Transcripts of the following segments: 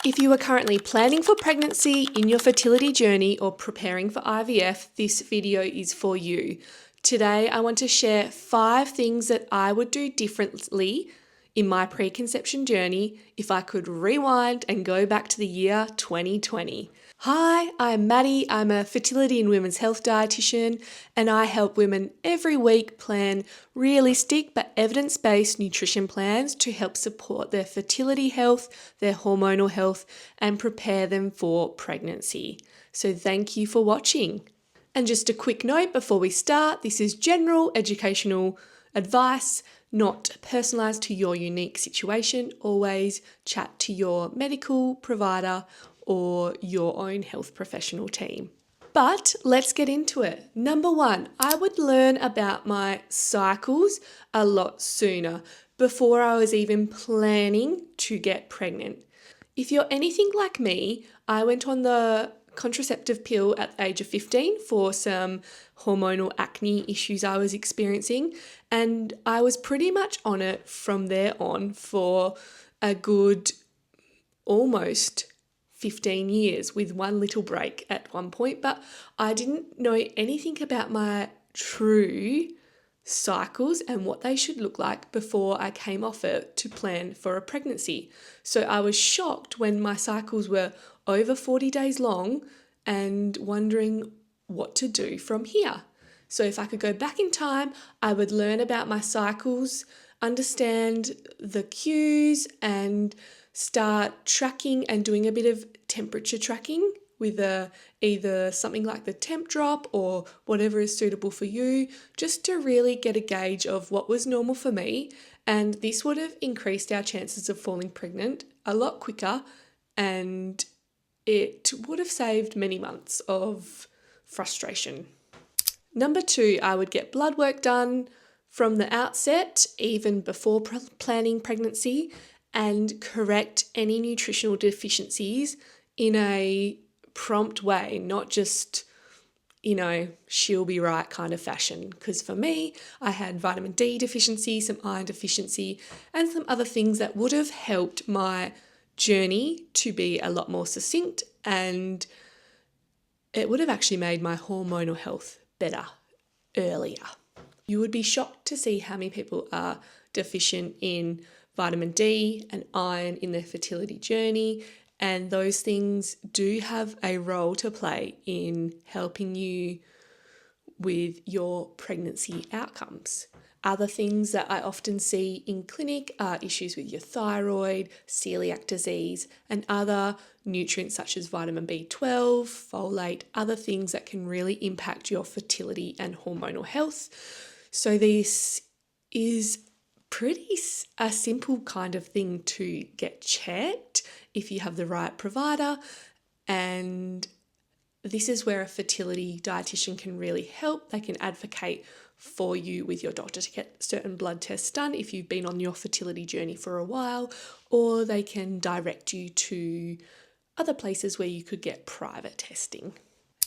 If you are currently planning for pregnancy in your fertility journey or preparing for IVF, this video is for you. Today, I want to share 5 things that I would do differently in my preconception journey if I could rewind and go back to the year 2020. Hi, I'm Maddie. I'm a fertility and women's health dietitian, and I help women every week plan realistic but evidence-based nutrition plans to help support their fertility health, their hormonal health, and prepare them for pregnancy. So thank you for watching. And just a quick note before we start, this is general educational advice, not personalised to your unique situation. Always chat to your medical provider or your own health professional team. But let's get into it. Number 1, I would learn about my cycles a lot sooner, before I was even planning to get pregnant. If you're anything like me, I went on the contraceptive pill at the age of 15 for some hormonal acne issues I was experiencing, and I was pretty much on it from there on for a good almost 15 years, with one little break at one point. But I didn't know anything about my true cycles and what they should look like before I came off it to plan for a pregnancy. So I was shocked when my cycles were over 40 days long and wondering what to do from here. So if I could go back in time, I would learn about my cycles, understand the cues, and start tracking and doing a bit of temperature tracking with either something like the temp drop or whatever is suitable for you, just to really get a gauge of what was normal for me. And this would have increased our chances of falling pregnant a lot quicker, and it would have saved many months of frustration. Number 2, I would get blood work done from the outset, even before planning pregnancy, and correct any nutritional deficiencies in a prompt way, not just, she'll be right kind of fashion. Because for me, I had vitamin D deficiency, some iron deficiency, and some other things that would have helped my journey to be a lot more succinct, and it would have actually made my hormonal health better earlier. You would be shocked to see how many people are deficient in vitamin D and iron in their fertility journey, and those things do have a role to play in helping you with your pregnancy outcomes. Other things that I often see in clinic are issues with your thyroid, celiac disease, and other nutrients such as vitamin B12, folate, other things that can really impact your fertility and hormonal health. So this is a simple kind of thing to get checked if you have the right provider, and this is where a fertility dietitian can really help. They can advocate for you with your doctor to get certain blood tests done if you've been on your fertility journey for a while, or they can direct you to other places where you could get private testing.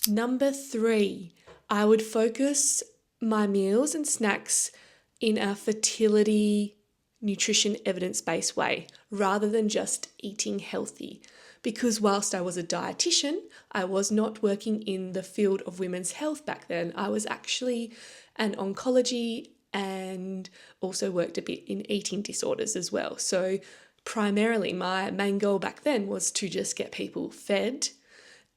Number 3, I would focus my meals and snacks in a fertility nutrition evidence-based way rather than just eating healthy. Because whilst I was a dietitian, I was not working in the field of women's health back then. I was actually an oncology and also worked a bit in eating disorders as well. So primarily my main goal back then was to just get people fed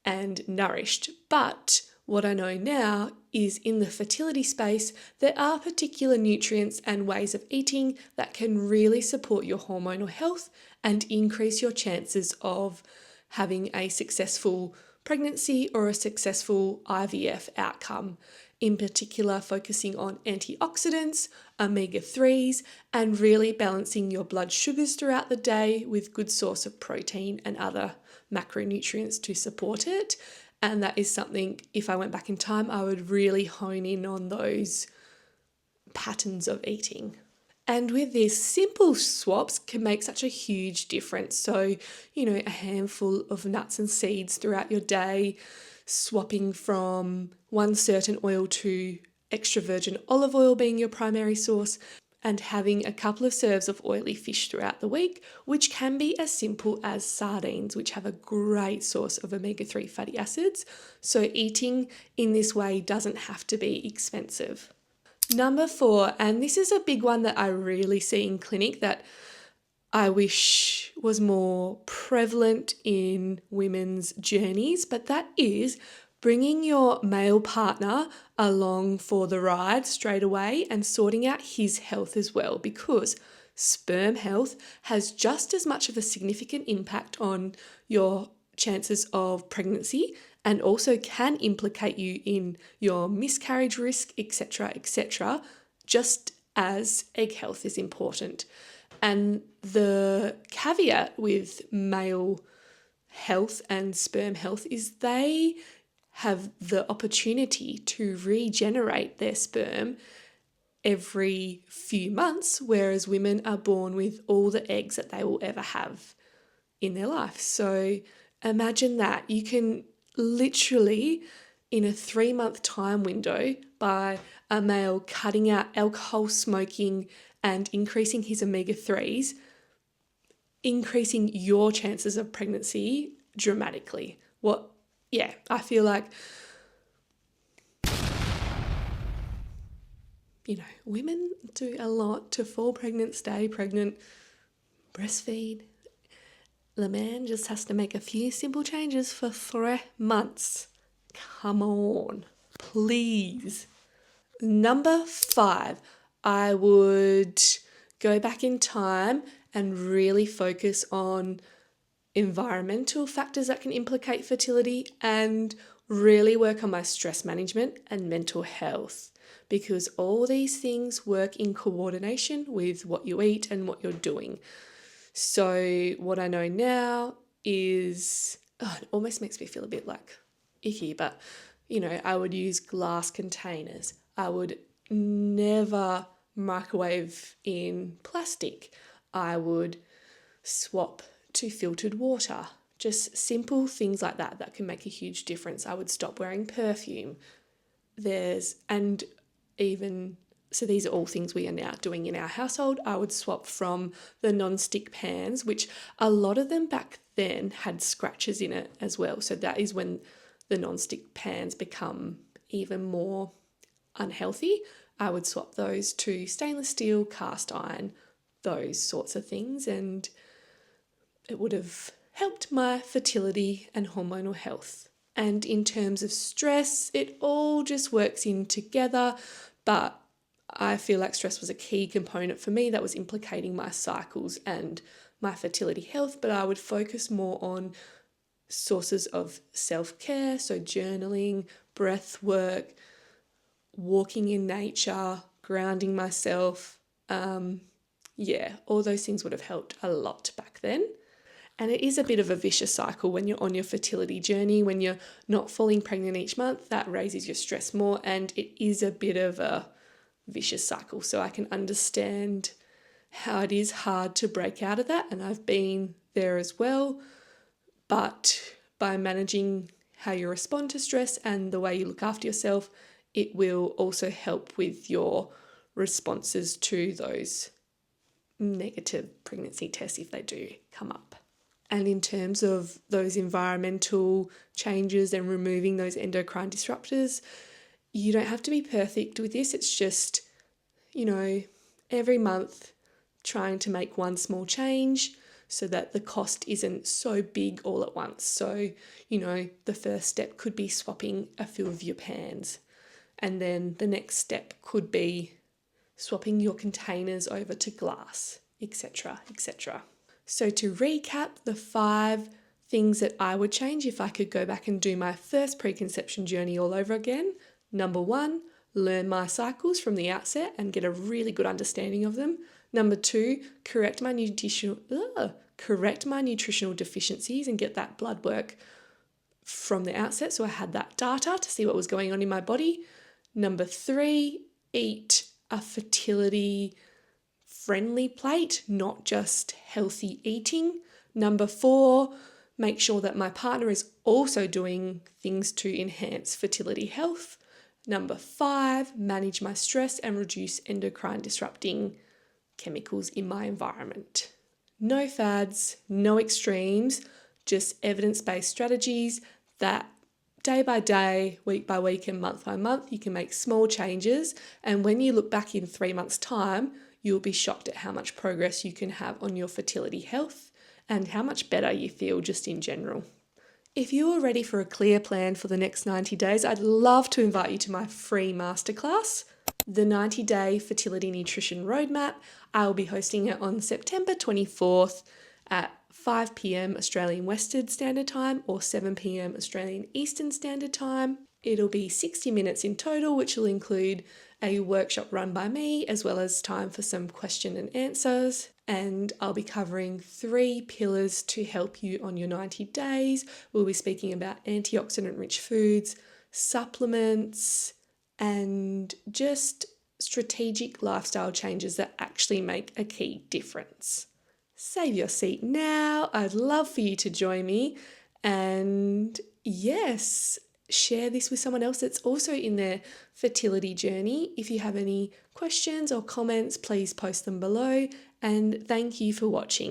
and nourished. But what I know now is in the fertility space, there are particular nutrients and ways of eating that can really support your hormonal health and increase your chances of having a successful pregnancy or a successful IVF outcome. In particular, focusing on antioxidants, omega-3s, and really balancing your blood sugars throughout the day with good source of protein and other macronutrients to support it. And that is something, if I went back in time, I would really hone in on those patterns of eating. And with this, simple swaps can make such a huge difference. So, a handful of nuts and seeds throughout your day, swapping from one certain oil to extra virgin olive oil being your primary source, and having a couple of serves of oily fish throughout the week, which can be as simple as sardines, which have a great source of omega-3 fatty acids. So eating in this way doesn't have to be expensive. Number 4, and this is a big one that I really see in clinic that I wish was more prevalent in women's journeys, but that is bringing your male partner along for the ride straight away and sorting out his health as well, because sperm health has just as much of a significant impact on your chances of pregnancy and also can implicate you in your miscarriage risk, etc., just as egg health is important. And the caveat with male health and sperm health is they have the opportunity to regenerate their sperm every few months, whereas women are born with all the eggs that they will ever have in their life. So imagine that. You can literally, in a 3-month time window, by a male cutting out alcohol, smoking, and increasing his omega-3s, increasing your chances of pregnancy dramatically. I feel like, women do a lot to fall pregnant, stay pregnant, breastfeed. The man just has to make a few simple changes for 3 months. Come on, please. Number 5, I would go back in time and really focus on environmental factors that can implicate fertility and really work on my stress management and mental health, because all these things work in coordination with what you eat and what you're doing. So what I know now is, it almost makes me feel a bit like icky, but I would use glass containers. I would never microwave in plastic. I would swap to filtered water. Just simple things like that can make a huge difference. I would stop wearing perfume. These are all things we are now doing in our household. I would swap from the non-stick pans, which a lot of them back then had scratches in it as well. So that is when the non-stick pans become even more unhealthy. I would swap those to stainless steel, cast iron, those sorts of things, and it would have helped my fertility and hormonal health. And in terms of stress, it all just works in together, but I feel like stress was a key component for me that was implicating my cycles and my fertility health, but I would focus more on sources of self-care, so journaling, breath work, walking in nature, grounding myself. All those things would have helped a lot back then. And it is a bit of a vicious cycle when you're on your fertility journey. When you're not falling pregnant each month, that raises your stress more, and it is a bit of a vicious cycle. So I can understand how it is hard to break out of that, and I've been there as well. But by managing how you respond to stress and the way you look after yourself, it will also help with your responses to those negative pregnancy tests if they do come up. And in terms of those environmental changes and removing those endocrine disruptors, you don't have to be perfect with this. It's just, every month trying to make one small change so that the cost isn't so big all at once. So, the first step could be swapping a few of your pans. And then the next step could be swapping your containers over to glass, etc., etc. So to recap, the 5 things that I would change if I could go back and do my first preconception journey all over again. Number 1, learn my cycles from the outset and get a really good understanding of them. Number 2, correct my nutritional deficiencies and get that blood work from the outset, so I had that data to see what was going on in my body. Number 3, eat a fertility friendly plate, not just healthy eating. Number 4, make sure that my partner is also doing things to enhance fertility health. Number 5, manage my stress and reduce endocrine disrupting chemicals in my environment. No fads, no extremes, just evidence-based strategies that day by day, week by week, and month by month, you can make small changes. And when you look back in 3 months' time, you'll be shocked at how much progress you can have on your fertility health and how much better you feel just in general. If you are ready for a clear plan for the next 90 days, I'd love to invite you to my free masterclass, the 90-day Fertility Nutrition Roadmap. I will be hosting it on September 24th at 5 p.m. Australian Western Standard Time or 7 p.m. Australian Eastern Standard Time. It'll be 60 minutes in total, which will include a workshop run by me, as well as time for some question and answers. And I'll be covering 3 pillars to help you on your 90 days. We'll be speaking about antioxidant-rich foods, supplements, and just strategic lifestyle changes that actually make a key difference. Save your seat now. I'd love for you to join me. And yes, share this with someone else that's also in their fertility journey. If you have any questions or comments, please post them below. And thank you for watching.